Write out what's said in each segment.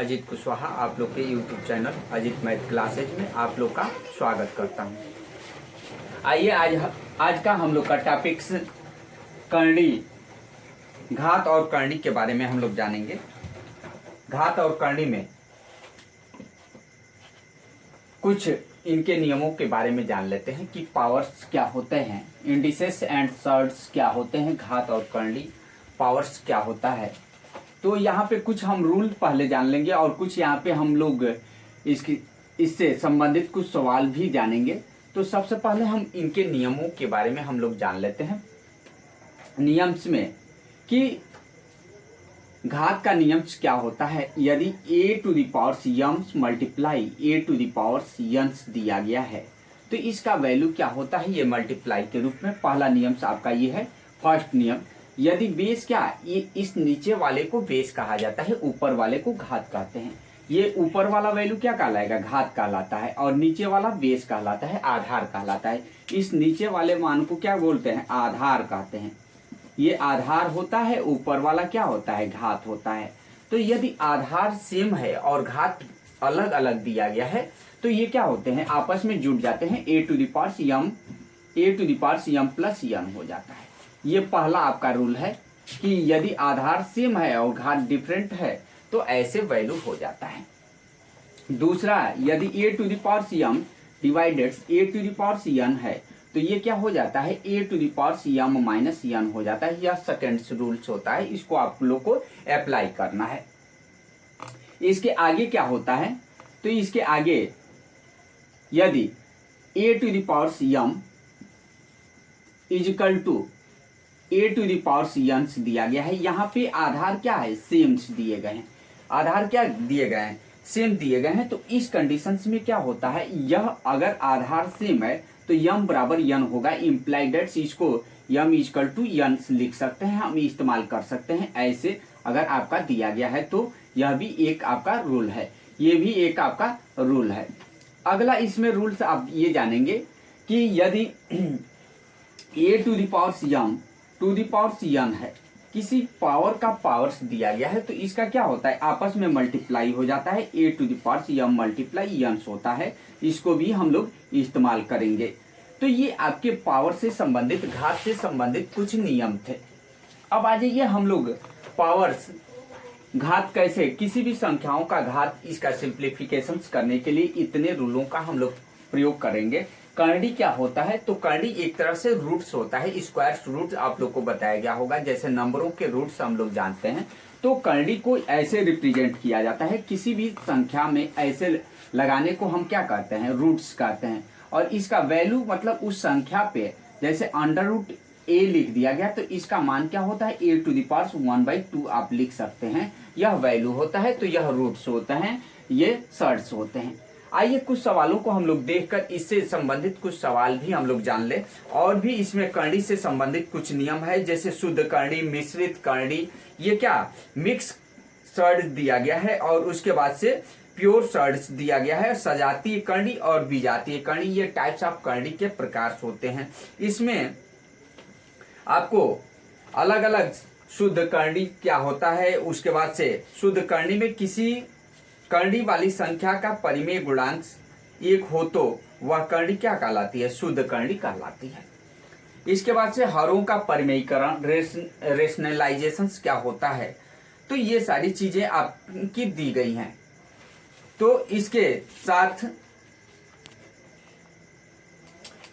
अजीत कुशवाहा आप लोग के YouTube channel Ajit math classes में आप लोग का स्वागत करता हूं। आइए आज का हम लोग का टॉपिक्स करणी, घात और करणी के बारे में हम लोग जानेंगे। घात और करणी में कुछ इनके नियमों के बारे में जान लेते हैं कि पावर्स क्या होते हैं, इंडिसेस एंड सर्ड्स क्या होते हैं, घात और करणी पावर्स क्या होता है। तो यहाँ पे कुछ हम रूल पहले जान लेंगे और कुछ यहाँ पे हम लोग इससे संबंधित कुछ सवाल भी जानेंगे। तो सबसे पहले हम इनके नियमों के बारे में हम लोग जान लेते हैं। नियम्स में कि घात का नियम क्या होता है। यदि a टू द पावर यम्स multiply a to the power यंस दिया गया है तो इसका वैल्यू क्या होता है, ये मल्टीप्लाई के रूप में। पहला नियम आपका ये है, फर्स्ट नियम। यदि बेस क्या, ये इस नीचे वाले को बेस कहा जाता है, ऊपर वाले को घात कहते हैं। ये ऊपर वाला वैल्यू क्या कहलाएगा, घात कहलाता है, और नीचे वाला बेस कहलाता है, आधार कहलाता है। इस नीचे वाले मान को क्या बोलते हैं, आधार कहते हैं। ये आधार होता है, ऊपर वाला क्या होता है, घात होता है। तो यदि आधार सेम है और घात अलग अलग दिया गया है तो ये क्या होते हैं, आपस में जुड़ जाते हैं, a to the power m plus n हो जाता है। ये पहला आपका रूल है कि यदि आधार सेम है और घात डिफरेंट है तो ऐसे वैल्यू हो जाता है। दूसरा, यदि a to the power m divided a to the power n है तो ये क्या हो जाता है, a to the power m minus n हो जाता है। यह सेकेंड रूल्स होता है, इसको आप लोग को अप्लाई करना है। इसके आगे क्या होता है, तो इसके आगे यदि a to the power m equal to a to the power यंस दिया गया है। यहाँ पे आधार क्या है, सेम्स दिए गए हैं। आधार क्या दिए गए हैं, सेम दिए गए हैं। तो इस कंडीशंस में क्या होता है, यह अगर आधार सेम है तो यम बराबर यन होगा। इम्प्लाइड दैट्स इसको यम इजिकल टू यंस लिख सकते हैं, हम इस्तेमाल कर सकते हैं ऐसे अगर आपका दिया गया है। तो यह भी एक आपका रूल है, ये भी एक आपका रूल है। अगला इसमें रूल्स आप ये जानेंगे कि यदि a to the power m to the power n है, किसी पावर का पावर्स दिया गया है तो इसका क्या होता है, आपस में मल्टीप्लाई हो जाता है। a to the power m multiply n होता है, इसको भी हम लोग इस्तेमाल करेंगे। तो ये आपके पावर से संबंधित, घात से संबंधित कुछ नियम थे। अब आ जाइए हम लोग पावर्स, घात कैसे, किसी भी संख्याओं का घात, इसका सिंप्लीफिकेशन करने के लिए इतने रूलों का हम लोग प्रयोग करेंगे। करणी क्या होता है, तो करणी एक तरह से रूट्स होता है, स्क्वायर रूट्स आप लोग को बताया गया होगा। जैसे नंबरों के रूट्स हम लोग जानते हैं, तो करणी को ऐसे रिप्रेजेंट किया जाता है। किसी भी संख्या में ऐसे लगाने को हम क्या कहते हैं, रूट्स कहते हैं। और इसका वैल्यू मतलब उस संख्या पे जैसे अंडर रूट a लिख दिया गया तो इसका मान क्या होता है, a टू द पावर 1/2 आप लिख सकते हैं। यह वैल्यू होता है, तो यह रूट्स होते हैं, ये सर्ड्स होते हैं। आइए कुछ सवालों को हम लोग देखकर इससे संबंधित कुछ सवाल भी हम लोग जान ले। और भी इसमें करणी से संबंधित कुछ नियम है, जैसे शुद्ध करणी, मिश्रित करणी, ये क्या मिक्स सर्ड दिया गया है, और उसके बाद से प्योर सर्ड्स दिया गया है। सजातीय करणी और विजातीय करणी, ये टाइप्स ऑफ करणी के प्रकार होते हैं। इसमें आपको अलग अलग शुद्ध करणी क्या होता है, उसके बाद से शुद्ध करणी में किसी करणी वाली संख्या का परिमेय गुणांक 1 हो तो वह करणी क्या कहलाती है, शुद्ध करणी कहलाती है। इसके बाद से हरों का परिमेयीकरण, रेशनलाइजेशन क्या होता है, तो ये सारी चीजें आपकी दी गई हैं। तो इसके साथ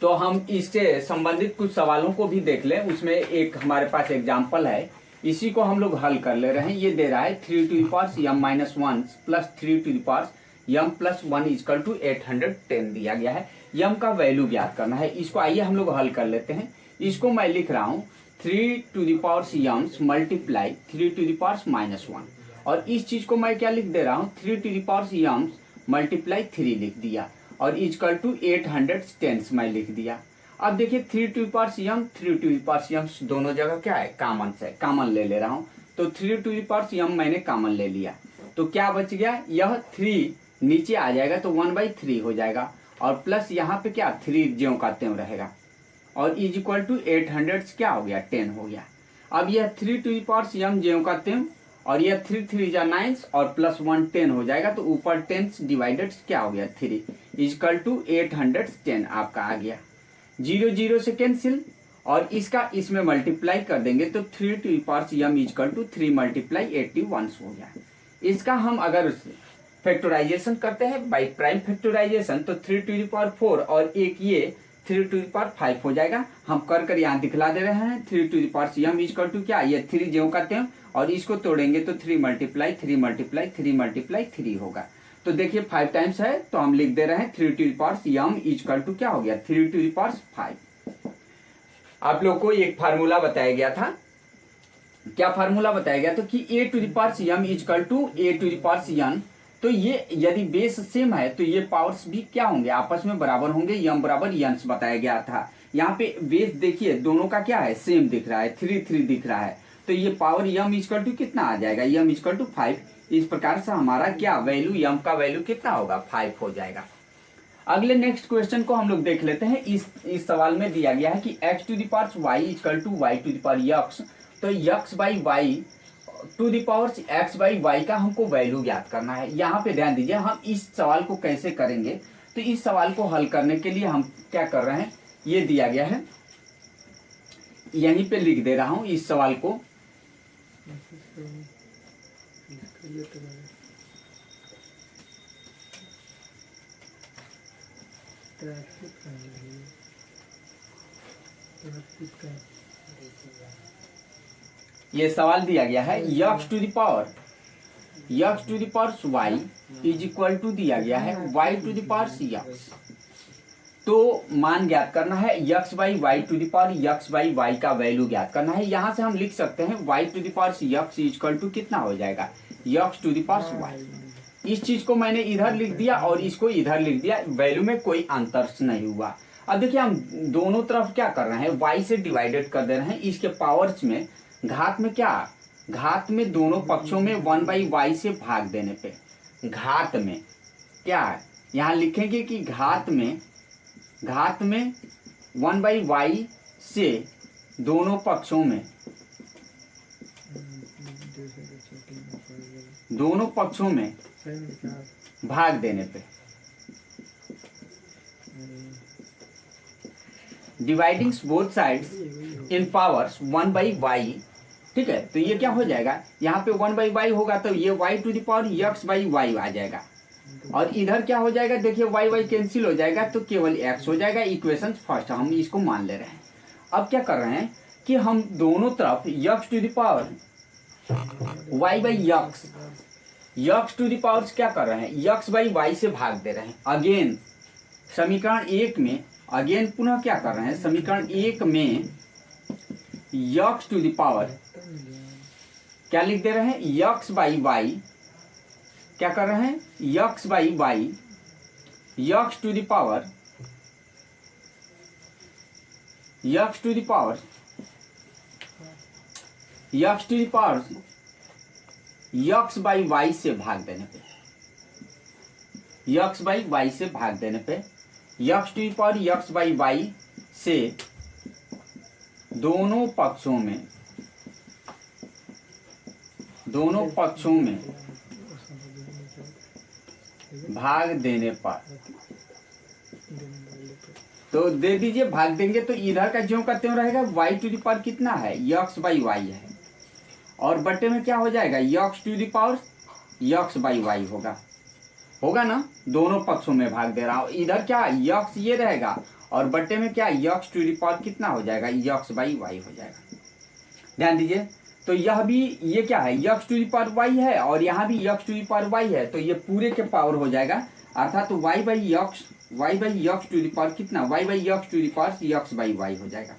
तो हम इससे संबंधित कुछ सवालों को भी देख लें। उसमें एक हमारे पास एग्जाम्पल है, इसी को हम लोग हल कर ले रहे हैं। ये दे रहा है 3 to the power m minus 1 plus 3 to the power m plus 1 equal to 810 दिया गया है। m का वैल्यू ज्ञात करना है। इसको आइए हम लोग हल कर लेते हैं। इसको मैं लिख रहा हूँ 3 to the power m multiply 3 to the power minus 1, और इस चीज को मैं क्या लिख दे रहा हूँ, 3 to the power m multiply 3 लिख दिया, और इक्वल टू 810 मैं लिख दिया। अब देखिए 3 to the power m 3 to the power m दोनों जगह क्या है, कॉमन से, कॉमन ले रहा हूँ। तो 3 टू द पावर m मैंने कॉमन ले लिया, तो क्या बच गया, यह 3 नीचे आ जाएगा तो 1/3 हो जाएगा, और प्लस यहाँ पे क्या 3 ज्यों का त्यों रहेगा, और इज इक्वल टू 800 क्या हो गया, 10 हो गया। अब यह 3 टू द पावर m ज्यों का त्यों और यह 3 3 जा 9 और प्लस 1 10 हो जाएगा, तो ऊपर 10 डिवाइडेड क्या हो गया 3 इजकल टू 810 आपका आ गया। 0 0 से कैंसिल और इसका इसमें मल्टीप्लाई कर देंगे तो 3 to the power m equal to 3 multiply 81 हो गया। इसका हम अगर फैक्टराइजेशन करते हैं बाई प्राइम फैक्टराइजेशन तो 3 टू द पावर 4 और एक ये 3 टू द पावर 5 हो जाएगा। हम कर यहाँ दिखला दे रहे हैं 3 to the power m equal to क्या, ये 3 ज्यों करते हैं और इसको तोड़ेंगे तो 3 मल्टीप्लाई 3 मल्टीप्लाई 3 मल्टीप्लाई 3 होगा। तो देखिए 5 टाइम्स है तो हम लिख दे रहे हैं 3 to the power m equal to क्या हो गया 3 टू द पावर 5। आप लोग को एक फार्मूला बताया गया था, क्या फार्मूला बताया गया तो कि a to the power m equal to a to the power n। तो ये यदि बेस सेम है तो ये पावर्स भी क्या होंगे, आपस में बराबर होंगे, m बराबर n बताया गया था। यहाँ पे बेस देखिए दोनों का क्या है सेम दिख रहा है, 3 3 दिख रहा है, तो ये पावर m इजकल टू कितना आ जाएगा, m इजकल टू 5। इस प्रकार से हमारा क्या वैल्यू m का वैल्यू कितना होगा 5 हो जाएगा। अगले नेक्स्ट क्वेश्चन को हम लोग देख लेते हैं। इस सवाल में दिया गया है कि x to the power y equal to y to the power x, तो x by y to the power x by y का हमको वैल्यू ज्ञात करना है। यहाँ पे ध्यान दीजिए हम इस सवाल को कैसे करेंगे, तो इस सवाल को हल करने के लिए हम क्या कर रहे हैं, ये दिया गया है यहीं पे लिख दे रहा हूं इस सवाल को। ये सवाल दिया गया है x to the power y is equal to दिया गया है y to the power x। तो मान ज्ञात करना है x by y to the power x by y का वैल्यू ज्ञात करना है। यहां से हम लिख सकते हैं y to the power x equal to कितना हो जाएगा x to the power y। इस चीज को मैंने इधर लिख दिया और इसको इधर लिख दिया, वैल्यू में कोई अंतर नहीं हुआ। अब देखिए हम दोनों तरफ क्या कर रहे हैं, y से डिवाइडेड कर दे रहे हैं, इसके पावर्स में घात में क्या, घात में दोनों पक्षों में 1 बाई वाई से भाग देने पे घात में क्या है, यहाँ लिखेंगे कि घात में 1 बाई वाई से दोनों पक्षों में भाग देने पे dividing both sides in powers 1 by y. ठीक है, तो ये क्या हो जाएगा, यहाँ पे 1 बाई वाई होगा तो ये y to the power x by Y आ जाएगा और इधर क्या हो जाएगा, देखिए y y कैंसिल हो जाएगा तो केवल x हो जाएगा। इक्वेशन फर्स्ट हम इसको मान ले रहे हैं। अब क्या कर रहे हैं कि हम दोनों तरफ x to the power y by x to the power क्या कर रहे हैं, x बाई वाई से भाग दे रहे हैं। अगेन समीकरण 1 में अगेन पुनः क्या कर रहे हैं, समीकरण 1 में x टू द पावर क्या लिख दे रहे हैं, x बाई वाई क्या कर रहे हैं, x by y x to the power x by y से भाग देने पे x बाई वाई से भाग देने पे x to the power x by y से दोनों पक्षों में भाग देने पर, तो दे दीजिए भाग देंगे तो इधर का ज्यों का त्यों रहेगा, y टू द पावर कितना है x बाई वाई है और बट्टे में क्या हो जाएगा x to the power x by y होगा ना, दोनों पक्षों में भाग दे रहा हूं। इधर क्या x ये रहेगा और बट्टे में क्या x टू द पावर कितना हो जाएगा x बाई वाई हो जाएगा। ध्यान दीजिए तो यह भी ये क्या है x to the power y है और यहाँ भी x to the power y है, तो ये पूरे के पावर हो जाएगा अर्थात तो y by x to the power कितना y by x to the power x by y हो जाएगा।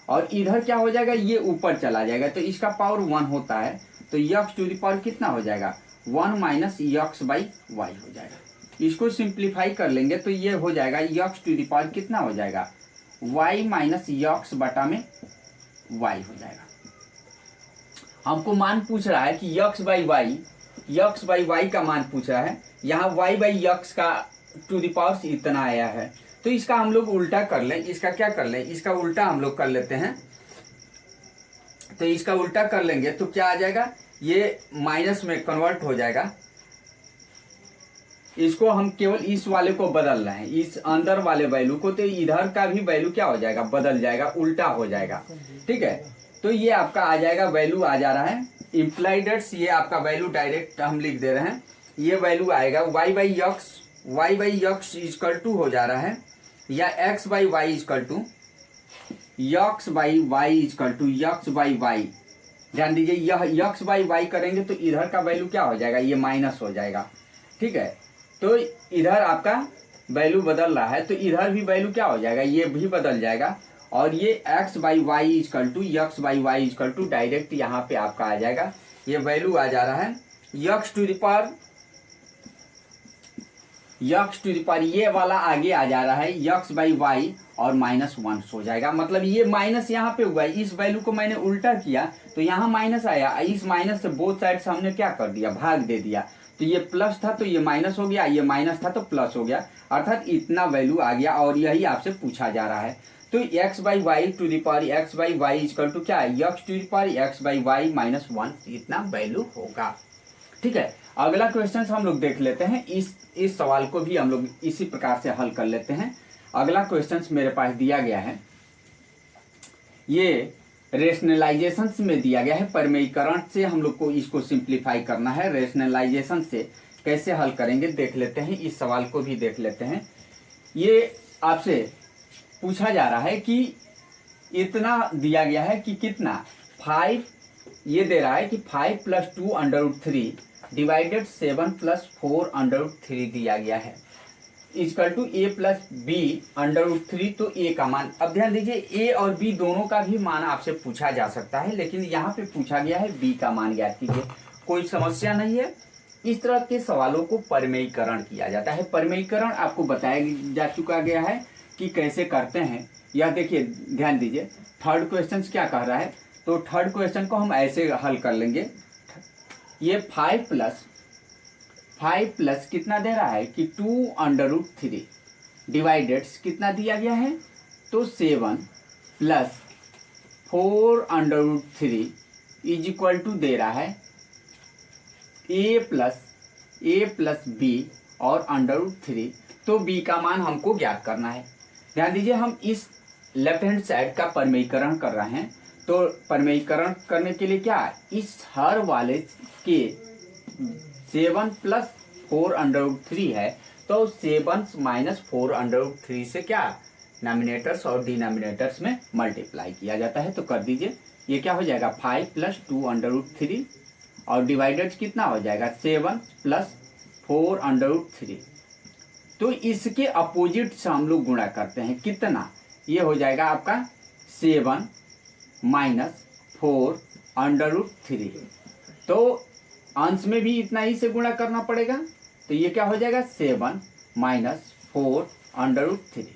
और इधर क्या हो जाएगा, ये ऊपर चला जाएगा तो इसका पावर 1 होता है तो x टू द पावर कितना हो जाएगा 1 माइनस x बाई y हो जाएगा। इसको सिंप्लीफाई कर लेंगे तो ये हो जाएगा x टू द पावर कितना हो जाएगा y माइनस x बटा में y हो जाएगा। हमको मान पूछ रहा है कि x बाई वाई का मान पूछ रहा है, यहाँ y बाई x का टू द पावर इतना आया है, तो इसका हम लोग उल्टा कर लें। इसका क्या कर लें, इसका उल्टा हम लोग कर लेते हैं। तो इसका उल्टा कर लेंगे तो क्या आ जाएगा ये माइनस में कन्वर्ट हो जाएगा। इसको हम केवल इस वाले को बदल रहे हैं, इस अंदर वाले वैल्यू को, तो इधर का भी वैल्यू क्या हो जाएगा, बदल जाएगा, उल्टा हो जाएगा। ठीक है, तो ये आपका आ जाएगा, वैल्यू आ जा रहा है इम्प्लाइड डेट्स, ये आपका वैल्यू डायरेक्ट हम लिख दे रहे हैं। ये वैल्यू आएगा y by x equal to हो जा रहा है, या x by y equal to x by y equal to x by y. ध्यान दीजिए, यह यक्स बाई वाई करेंगे तो इधर का वैल्यू क्या हो जाएगा, ये माइनस हो जाएगा। ठीक है, तो इधर आपका वैल्यू बदल रहा है तो इधर भी वैल्यू क्या हो जाएगा, ये भी बदल जाएगा। और ये x by y equal to x by y equal to direct यहाँ पे आपका आ जाएगा, ये वैल्यू आ जा रहा है यक्स टू द पावर, ये वाला आगे आ जा रहा है यक्स बाई वाई और -1 हो जाएगा। मतलब ये माइनस यहाँ पे हुआ है, इस वैल्यू को मैंने उल्टा किया तो यहाँ माइनस आया, इस माइनस से बोथ साइड से हमने क्या कर दिया, भाग दे दिया। तो ये प्लस था तो ये माइनस हो गया, ये माइनस था तो प्लस हो गया, अर्थात इतना वैल्यू आ गया। और यही आपसे पूछा जा रहा है। तो x by y to the power x by y equal to क्या है, x to the power x by y -1 इतना वैल्यू होगा। ठीक है, अगला क्वेश्चन हम लोग देख लेते हैं। इस सवाल को भी हम लोग इसी प्रकार से हल कर लेते हैं। अगला क्वेश्चन मेरे पास दिया गया है, ये रेशनलाइजेशन में दिया गया है। परिमेयीकरण से हम लोग को इसको सिंप्लीफाई करना है, रेशनलाइजेशन से कैसे हल करेंगे देख लेते हैं। इस सवाल को भी देख लेते हैं। ये आपसे पूछा जा रहा है कि इतना दिया गया है कि कितना 5, ये दे रहा है कि 5 + 2 √3 डिवाइडेड 7 + 4 √3 दिया गया है इजकल टू a + b √3। तो a का मान, अब ध्यान दीजिए a और b दोनों का भी मान आपसे पूछा जा सकता है, लेकिन यहाँ पे पूछा गया है b का मान ज्ञात कीजिए, कोई समस्या नहीं है। इस तरह के सवालों को परिमेयीकरण किया जाता है। परिमेयीकरण आपको बताया जा चुका गया है कि कैसे करते हैं। यह देखिए, ध्यान दीजिए, थर्ड क्वेश्चन क्या कह रहा है, तो थर्ड क्वेश्चन को हम ऐसे हल कर लेंगे। ये 5 प्लस कितना दे रहा है कि 2 √3 डिवाइडेड कितना दिया गया है, तो 7 + 4 √3 इज इक्वल टू दे रहा है a प्लस b और √3। तो b का मान हमको ज्ञात करना है। ध्यान दीजिए, हम इस लेफ्ट हैंड साइड का परिमेयीकरण कर रहे हैं। तो परिमेयीकरण करने के लिए क्या है, इस हर वाले के 7 + 4 √3 है, तो 7 - 4 √3 से क्या नॉमिनेटर्स और डिनोमिनेटर्स में मल्टीप्लाई किया जाता है। तो कर दीजिए, ये क्या हो जाएगा 5 + 2 √3 और डिवाइडेड कितना हो जाएगा 7 + 4 √3। तो इसके अपोजिट से हम लोग गुणा करते हैं, कितना, ये हो जाएगा आपका 7 - 4 √3। तो अंश में भी इतना ही से गुणा करना पड़ेगा, तो ये क्या हो जाएगा 7 - 4 √3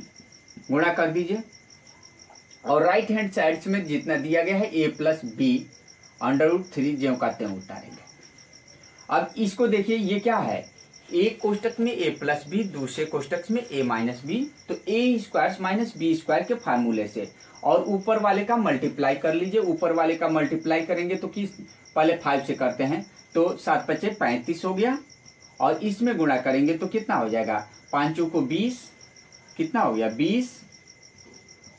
गुणा कर दीजिए। और राइट हैंड साइड में जितना दिया गया है a + b √3 ज्यों का त्यों उतारेंगे। अब इसको देखिए, ये क्या है, एक कोष्टक में a + b, दूसरे कोष्टक में a - b, तो a² - b² के फार्मूले से, और ऊपर वाले का मल्टीप्लाई कर लीजिए। ऊपर वाले का मल्टीप्लाई करेंगे तो किस, पहले 5 से करते हैं, तो 7 × 5 = 35 हो गया, और इसमें गुणा करेंगे तो कितना हो जाएगा 5 को 20, कितना हो गया 20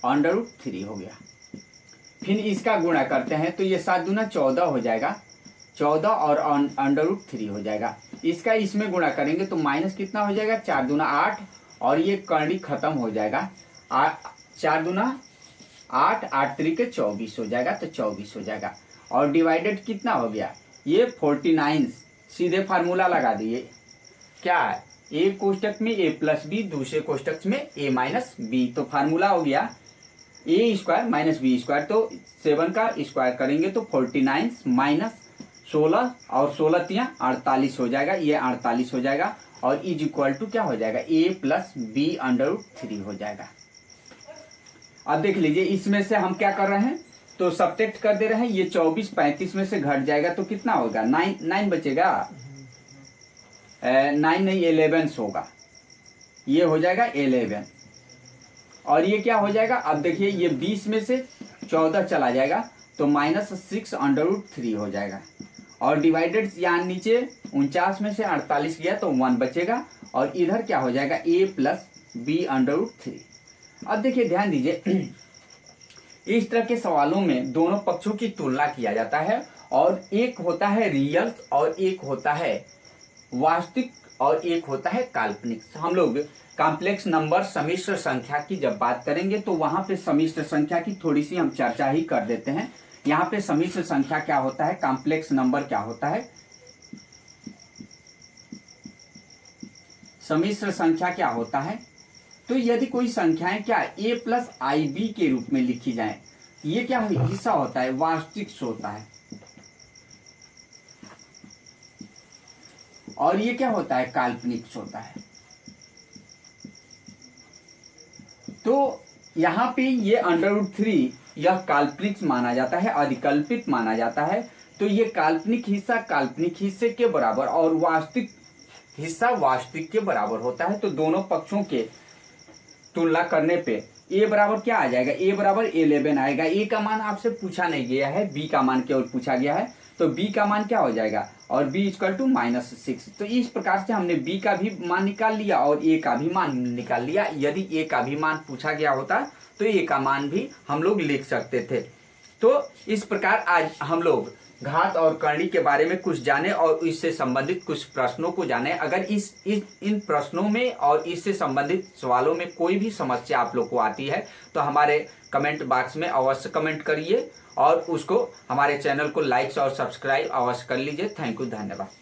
√3 हो गया। फिर इसका गुणा करते हैं तो ये 7 दूना 14 हो जाएगा, 14 और √3 हो जाएगा। इसका इसमें गुणा करेंगे तो माइनस कितना हो जाएगा 4 दूना 8, और ये कर्णी खत्म हो जाएगा, 4 दूना 8, 8 × 24 हो जाएगा, तो 24 हो जाएगा। और डिवाइडेड कितना हो गया, ये 49, सीधे फार्मूला लगा दिए, क्या है, एक कोष्टक में a + b, दूसरे कोष्टक में a - b, तो फार्मूला हो गया a² - b², तो 7 का स्क्वायर करेंगे तो 49 - 16, और 16 × 48 हो जाएगा, ये 48 हो जाएगा, और इज इक्वल टू क्या हो जाएगा a + b √3 हो जाएगा। अब देख लीजिए, इसमें से हम क्या कर रहे हैं, तो सब्ट्रैक्ट कर दे रहे हैं। ये 24 35 में से घट जाएगा तो कितना होगा 9 बचेगा, 9 नहीं 11 होगा, ये हो जाएगा 11, और ये क्या हो जाएगा, अब देखिए ये 20 में से 14 चला जाएगा तो -6 √3 हो जाएगा, और डिवाइडेड यहाँ नीचे 49 में से 48 गया तो 1 बचेगा और इधर क्या हो जाएगा a plus B under root 3। अब देखिए ध्यान दीजिए, इस तरह के सवालों में दोनों पक्षों की तुलना किया जाता है और एक होता है रियल और एक होता है वास्तविक और एक होता है काल्पनिक। हम लोग कॉम्प्लेक्स नंबर सम्मिश्र संख्या की जब बात करेंगे तो वहां पे सम्मिश्र संख्या की थोड़ी सी हम चर्चा ही कर देते हैं। यहाँ पे सम्मिश्र संख्या क्या होता है, कॉम्प्लेक्स नंबर क्या होता है, सम्मिश्र संख्या क्या होता है। तो यदि कोई संख्याएं क्या a प्लस आई बी के रूप में लिखी जाए, ये क्या हिस्सा होता है, वास्तविक होता है, और ये क्या होता है, काल्पनिक होता है। तो यहाँ पे ये अंडर रूट 3 यह काल्पनिक माना जाता है, अधिकल्पित माना जाता है। तो ये काल्पनिक हिस्सा काल्पनिक हिस्से के बराबर और वास्तविक हिस्सा वास्तविक के बराबर होता है। तो दोनों पक्षों के तुलना करने पे a बराबर क्या आ जाएगा, a बराबर 11 आएगा। a का मान आपसे पूछा नहीं गया है, b का मान केवल पूछा गया है। तो b का मान क्या हो जाएगा, और b इक्वल टू -6। तो इस प्रकार से हमने b का भी मान निकाल लिया और a का भी मान निकाल लिया। यदि a का भी मान पूछा गया होता तो a का मान भी हम लोग लिख सकते थे। तो इस प्रकार आज हम लोग घात और करणी के बारे में कुछ जाने और इससे संबंधित कुछ प्रश्नों को जाने। अगर इन प्रश्नों में और इससे संबंधित सवालों में कोई भी समस्या आप लोग को आती है तो हमारे कमेंट बॉक्स में अवश्य कमेंट करिए और उसको हमारे चैनल को लाइक और सब्सक्राइब अवश्य कर लीजिए। थैंक यू, धन्यवाद।